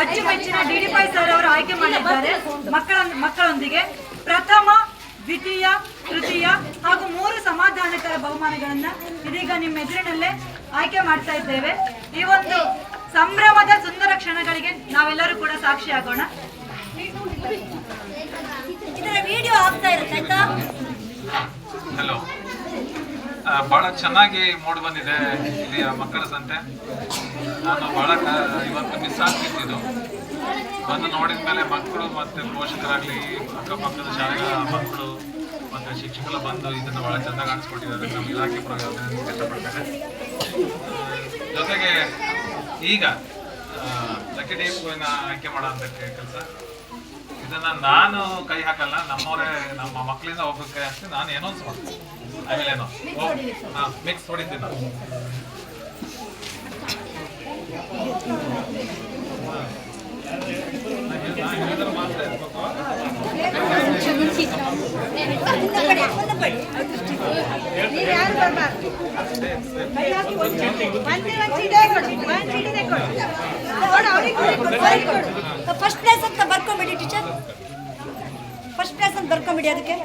ಅಚ್ಚುಮೆಚ್ಚಿನ DD. Pi sir ಅವರು ಆಯ್ಕೆ ಮಾಡಿದ್ದಾರೆ. ಮಕ್ಕಳೊಂದಿಗೆ ಪ್ರಥಮ, ದ್ವಿತೀಯ, ತೃತೀಯ ಹಾಗೂ 3 ಸಮಾಧಾನಕರ ಬಹುಮಾನಗಳನ್ನ ಇದೀಗ ನಿಮ್ಮ ಎದುರಿನಲ್ಲೇ ಆಯ್ಕೆ ಮಾಡ್ತಾ ಇದ್ದೇವೆ. ಈ ಒಂದು ಸಂಭ್ರಮದ ಸುಂದರ ಕ್ಷಣಗಳಿಗೆ ನಾವೆಲ್ಲರೂ ಕೂಡ ಸಾಕ್ಷಿಯಾಗೋಣ. ಇದರ ವಿಡಿಯೋ ಆಗ್ತಾ ಇರುತ್ತೆ ಆಯ್ತಾ? ಹಲೋ, ಬಹಳ ಚೆನ್ನಾಗಿ ಮೂಡಿ ಬಂದಿದೆ ಇಲ್ಲಿ ಮಕ್ಕಳ ಸಂತೆ. ನಾನು ಬಹಳ ಇವತ್ತು ಮಿಸ್ ಆಗ್ತಿದ್ದು ಬಂದು ನೋಡಿದ ಮೇಲೆ ಮಕ್ಕಳು ಮತ್ತು ಪೋಷಕರಾಗಲಿ, ಅಕ್ಕಪಕ್ಕದ ಶಾಲೆಗಳ ಮಕ್ಕಳು ಮತ್ತು ಶಿಕ್ಷಕರು ಬಂದು ಇದನ್ನು ಬಹಳ ಚೆನ್ನಾಗಿ ಕಾಣಿಸ್ಕೊಟ್ಟಿದ್ದಾರೆ. ನಮ್ಮ ಇಲಾಖೆ ಇಷ್ಟಪಡ್ತೇನೆ. ಜೊತೆಗೆ ಈಗ ಲಕ್ಕಿ ಡಿಪೋನ ಆಯ್ಕೆ ಮಾಡೋಂಥಕ್ಕೆ ಕೆಲಸ, ಇದನ್ನು ನಾನು ಕೈ ಹಾಕಲ್ಲ, ನಮ್ಮ ಮಕ್ಕಳಿಂದ ಹೋಗೋಕ್ಕೆ ಅಷ್ಟೇ ನಾನು ಏನೋನ್ಸ್ ಮಾಡ್ತೀನಿ. ಆಮೇಲೆ ಏನೋ ಮಿಕ್ಸ್ ಹೊಡಿತೀನಿ ನಾನು. ಮಾತ್ರ ಫಸ್ಟ್ ಪ್ಲೇಸ್ ಅಂತ ಬರ್ಕೊಂಬಿಡಿ ಟೀಚರ್, ಫಸ್ಟ್ ಪ್ಲೇಸ್ ಅಂತ ಬರ್ಕೊಂಬಿಡಿ. ಅದಕ್ಕೆ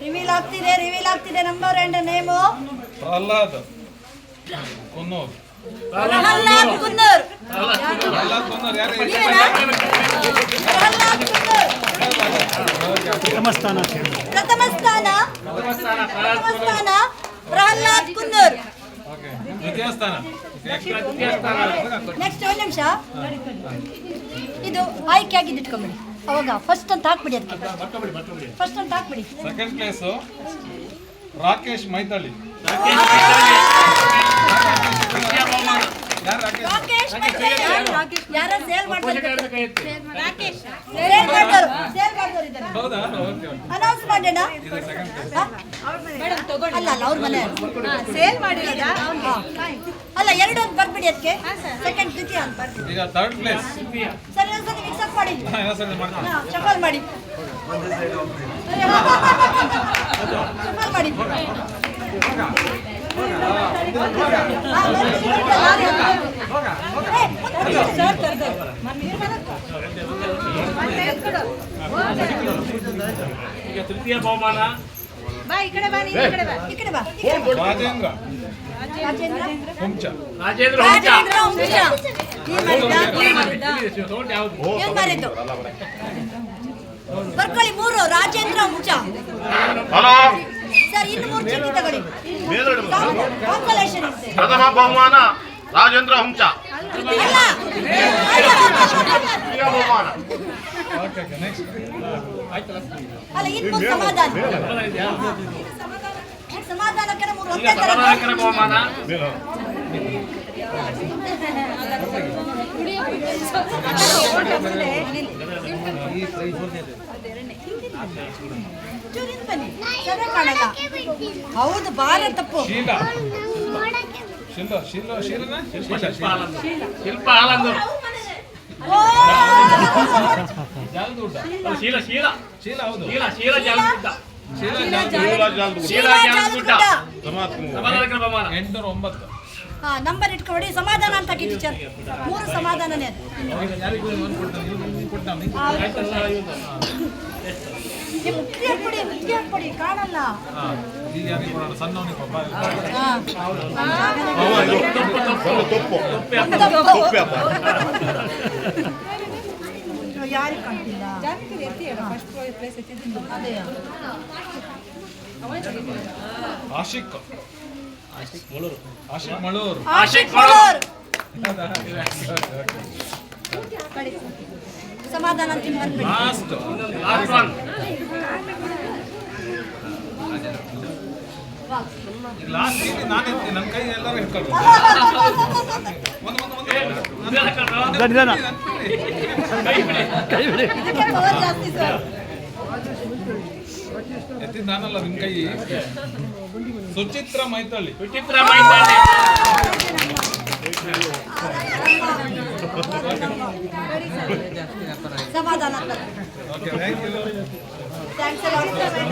ರಿವೀಲ್ ಆಗ್ತಿದೆ number and name. Prahlad Kunnur. ಪ್ರಥಮ ಸ್ಥಾನ ಪ್ರಹ್ಲಾದ್ ಕುನ್ನೂರ್. ನೆಕ್ಸ್ಟ್ ಒಂದು ನಿಮಿಷ, ಇದು ಆಯ್ಕೆ ಆಗಿದ್ದು ಇಟ್ಕೊಂಬಿಡಿ. ಅವಾಗ ಫಸ್ಟ್ ಅಂತ ಹಾಕ್ಬಿಡಿ, ಅದಕ್ಕೆ ಫಸ್ಟ್ ಅಂತ ಹಾಕ್ಬಿಡಿ. Second place Rakesh Maithalli. ಯಾರ ಸೇಲ್ ಅನೌನ್ಸ್ ಮಾಡೋಣ. ಅಲ್ಲ ಅವ್ರ ಮನೆ ಸೇಲ್ ಮಾಡಿ ಅಲ್ಲ, ಎರಡು ಅಂತ ಬರ್ಬಿಡಿ. ಅದಕ್ಕೆ ಸೆಕೆಂಡ್, ದ್ವಿತೀಯ ಅಂತ ಬರ್ಬಿಡಿ. ಈಗ ಥರ್ಡ್ ಪ್ಲೇಸ್ ಸರಿ, ಒಂದ್ಸತಿ ಮಿಕ್ಸಪ್ ಮಾಡಿ, ಶಫಲ್ ಮಾಡಿ, ಶಫಲ್ ಮಾಡಿ. ಈಗ ತೃತೀಯ ಬಹುಮಾನ ರಾಜೇಂದ್ರ ಹುಂಚ. ಬರ್ಕೊಳ್ಳಿ 3 ರಾಜೇಂದ್ರ ಹುಂಚ. ಸರ್, ಇನ್ನು 3 ಚೀಟಿ ತಗೊಳ್ಳಿ. ಪ್ರಥಮ ಬಹುಮಾನ ರಾಜೇಂದ್ರ ಹುಂಚ. ಬಹುಮಾನ ಅಲ್ಲ, ಇನ್ನು ಸಮಾಧಾನಕರ 3 ಒಂದೇ ತರ ಬಹುಮಾನ ಹೌದು, ಬಾರ ತಪ್ಪು. ಶಿಲ್ಪ ಆನಂದ್. ನಂಬರ್ ಇಟ್ಕೊಡಿ. ಸಮಾಧಾನ ಅಂತ ಟೀಚರ್, 3 ಸಮಾಧಾನನೇ. ಮುಟ್ಟಿ ಕಾಣಲ್ಲ. ಯಾರಿಗೆ ಕಾಣ್ತಿಲ್ಲ? ಆಶಿಕ್ ಮಳೂರ್. ಸಮಾಧಾನ ಅಂತ ಬರ್ಬಿಡಿ. ಲಾಸ್ಟ್ ನಾನು ನನ್ನ ಕೈ ಎಲ್ಲರೂ ಹಿಡ್ಕೊಳ್ಬೇಕು. ಎತ್ತಿದ ನಾನಲ್ಲ, ನಿಮ್ಮ ಕೈ. ಸುಚಿತ್ರ ಮೈತಳ್ಳಿ. ಸಮಾಧಾನ. Okay, thank you. ಥ್ಯಾಂಕ್ಸ್.